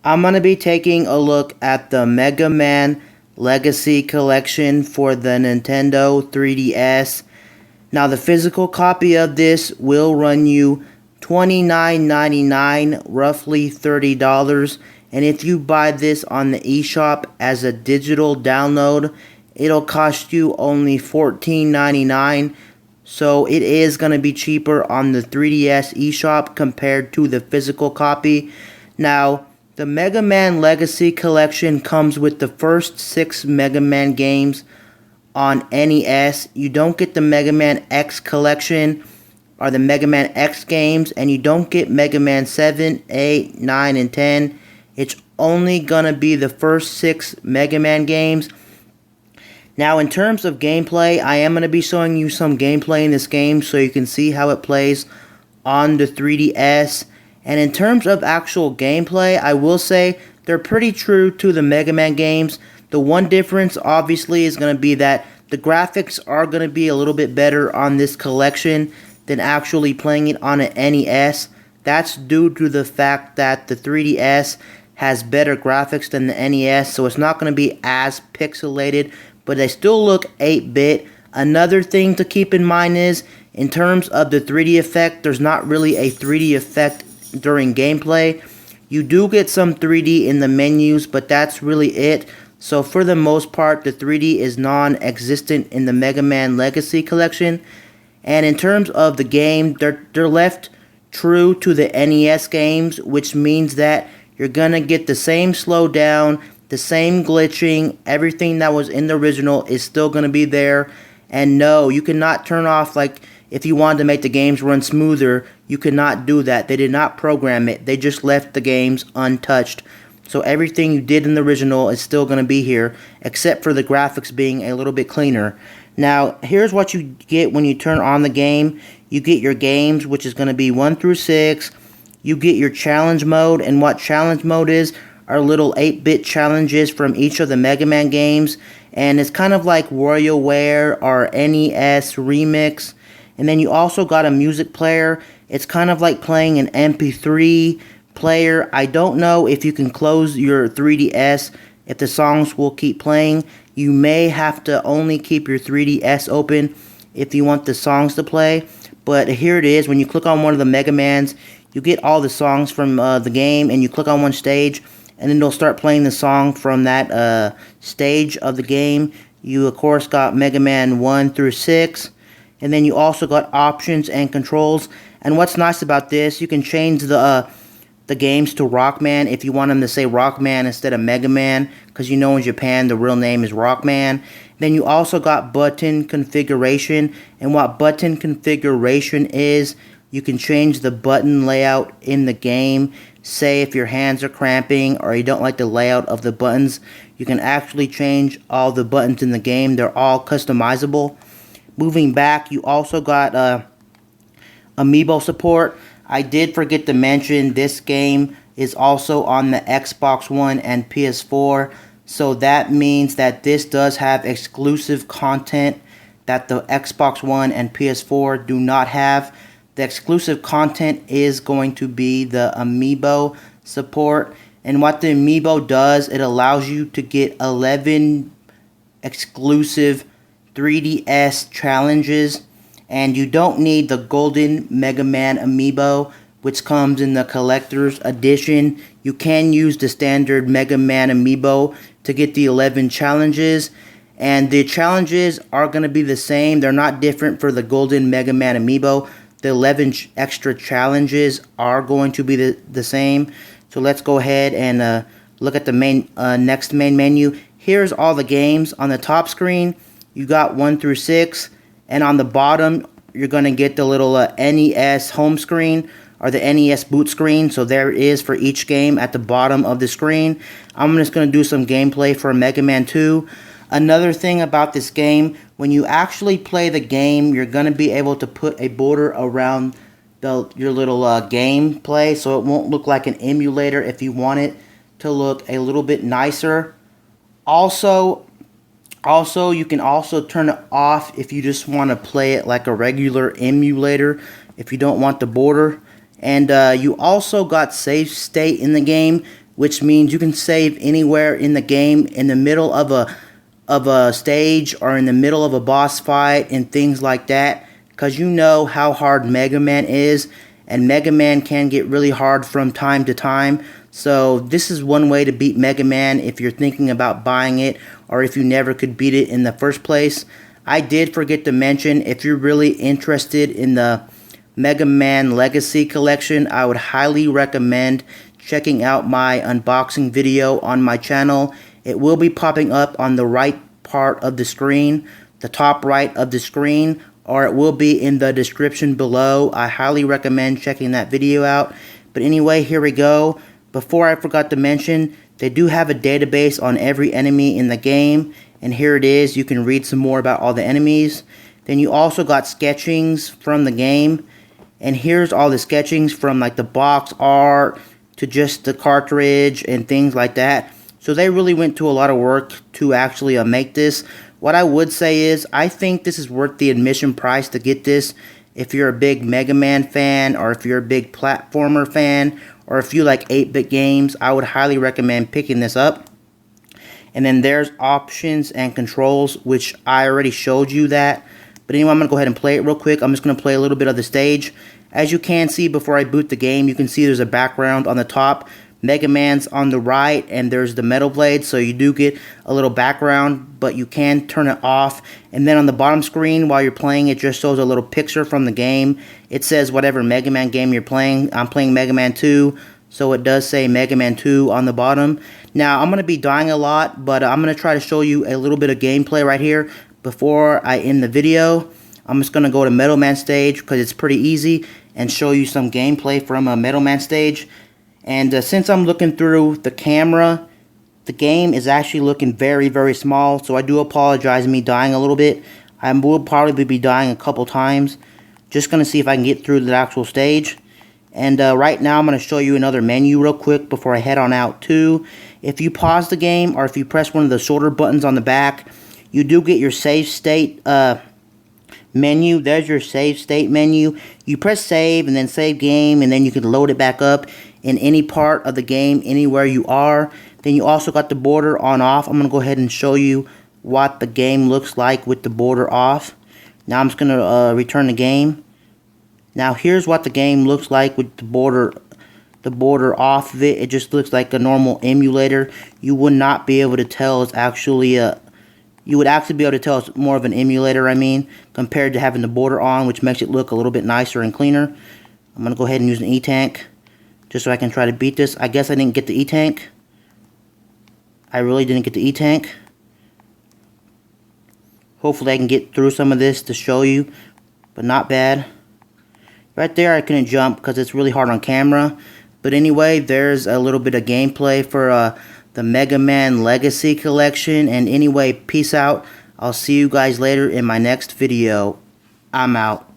I'm going to be taking a look at the Mega Man Legacy Collection for the Nintendo 3DS. Now, the physical copy of this will run you $29.99, roughly $30. And if you buy this on the eShop as a digital download, it'll cost you only $14.99. So it is going to be cheaper on the 3DS eShop compared to the physical copy. Now, the Mega Man Legacy Collection comes with the first 6 Mega Man games on NES. You don't get the Mega Man X Collection or the Mega Man X games, and you don't get Mega Man 7, 8, 9, and 10. It's only gonna be the first 6 Mega Man games. Now, in terms of gameplay, I am gonna be showing you some gameplay in this game so you can see how it plays on the 3DS. And in terms of actual gameplay, I will say they're pretty true to the Mega Man games. The one difference, obviously, is going to be that the graphics are going to be a little bit better on this collection than actually playing it on an NES. That's due to the fact that the 3DS has better graphics than the NES, so it's not going to be as pixelated, but they still look 8-bit. Another thing to keep in mind is, in terms of the 3D effect, there's not really a 3D effect during gameplay. You do get some 3D in the menus, but that's really it. So for the most part, the 3D is non-existent in the Mega Man Legacy Collection. And in terms of the game, they're left true to the NES games, which means that you're gonna get the same slowdown, the same glitching, everything that was in the original is still gonna be there. And no, you cannot turn off, like, if you wanted to make the games run smoother, you could not do that. They did not program it. They just left the games untouched. So everything you did in the original is still going to be here, except for the graphics being a little bit cleaner. Now, here's what you get when you turn on the game. You get your games, which is going to be 1 through 6. You get your challenge mode, and what challenge mode is are little 8-bit challenges from each of the Mega Man games. And it's kind of like WarioWare or NES Remix. And then you also got a music player. It's kind of like playing an MP3 player. I don't know if you can close your 3DS if the songs will keep playing. You may have to only keep your 3DS open if you want the songs to play. But here it is. When you click on one of the Mega Mans, you get all the songs from the game, and you click on one stage, and then they'll start playing the song from that stage of the game. You, of course, got Mega Man 1 through 6. And then you also got options and controls. And what's nice about this, you can change the games to Rockman if you want them to say Rockman instead of Mega Man, because you know in Japan the real name is Rockman. Then you also got button configuration, and what button configuration is, you can change the button layout in the game. Say if your hands are cramping or you don't like the layout of the buttons, you can actually change all the buttons in the game. They're all customizable. Moving back, you also got Amiibo Support. I did forget to mention this game is also on the Xbox One and PS4. So that means that this does have exclusive content that the Xbox One and PS4 do not have. The exclusive content is going to be the Amiibo Support. And what the Amiibo does, it allows you to get 11 exclusive 3DS challenges, and you don't need the golden Mega Man Amiibo, which comes in the collector's edition. You can use the standard Mega Man Amiibo to get the 11 challenges, and the challenges are going to be the same. They're not different for the golden Mega Man Amiibo. The 11 extra challenges are going to be the same. So let's go ahead and look at the next main menu. Here's all the games. On the top screen, you got 1 through 6, and on the bottom, you're going to get the little NES home screen or the NES boot screen. So there it is for each game at the bottom of the screen. I'm just going to do some gameplay for Mega Man 2. Another thing about this game, when you actually play the game, you're going to be able to put a border around your little gameplay, so it won't look like an emulator if you want it to look a little bit nicer. Also, you can also turn it off if you just want to play it like a regular emulator, if you don't want the border. And you also got save state in the game, which means you can save anywhere in the game, in the middle of a stage or in the middle of a boss fight and things like that, because you know how hard Megaman is, and Megaman can get really hard from time to time. So this is one way to beat Megaman if you're thinking about buying it, or if you never could beat it in the first place. I did forget to mention, if you're really interested in the Megaman Legacy Collection, I would highly recommend checking out my unboxing video on my channel. It will be popping up on the right part of the screen, the top right of the screen, or it will be in the description below. I highly recommend checking that video out. But anyway, here we go. Before I forgot to mention, they do have a database on every enemy in the game, and here it is. You can read some more about all the enemies. Then you also got sketchings from the game, and here's all the sketchings from like the box art to just the cartridge and things like that. So they really went to a lot of work to actually make this. What I would say is, I think this is worth the admission price to get this. If you're a big Mega Man fan, or if you're a big platformer fan, or if you like 8-bit games, I would highly recommend picking this up. And then there's options and controls, which I already showed you that. But anyway, I'm going to go ahead and play it real quick. I'm just going to play a little bit of the stage. As you can see, before I boot the game, you can see there's a background on the top. Mega Man's on the right, and there's the metal blade, so you do get a little background, but you can turn it off. And then on the bottom screen, while you're playing, it just shows a little picture from the game. It says whatever Mega Man game you're playing. I'm playing Mega Man 2, so it does say Mega Man 2 on the bottom. Now, I'm going to be dying a lot, but I'm going to try to show you a little bit of gameplay right here before I end the video. I'm just going to go to Metal Man stage, because it's pretty easy, and show you some gameplay from a Metal Man stage. And since I'm looking through the camera, the game is actually looking very, very small. So I do apologize me dying a little bit. I will probably be dying a couple times. Just going to see if I can get through the actual stage. And right now I'm going to show you another menu real quick before I head on out too. If you pause the game, or if you press one of the shoulder buttons on the back, you do get your save state menu. There's your save state menu. You press save and then save game, and then you can load it back up in any part of the game, anywhere you are. Then you also got the border on off. I'm going to go ahead and show you what the game looks like with the border off. Now I'm just going to return the game. Now here's what the game looks like with the border off of it. It just looks like a normal emulator. You would not be able to tell it's actually a... You would actually be able to tell it's more of an emulator, I mean, compared to having the border on, which makes it look a little bit nicer and cleaner. I'm going to go ahead and use an E-Tank, just so I can try to beat this. I guess I didn't get the E-Tank. I really didn't get the E-Tank. Hopefully I can get through some of this to show you, but not bad. Right there I couldn't jump because it's really hard on camera. But anyway, there's a little bit of gameplay for the Mega Man Legacy Collection. And anyway, peace out. I'll see you guys later in my next video. I'm out.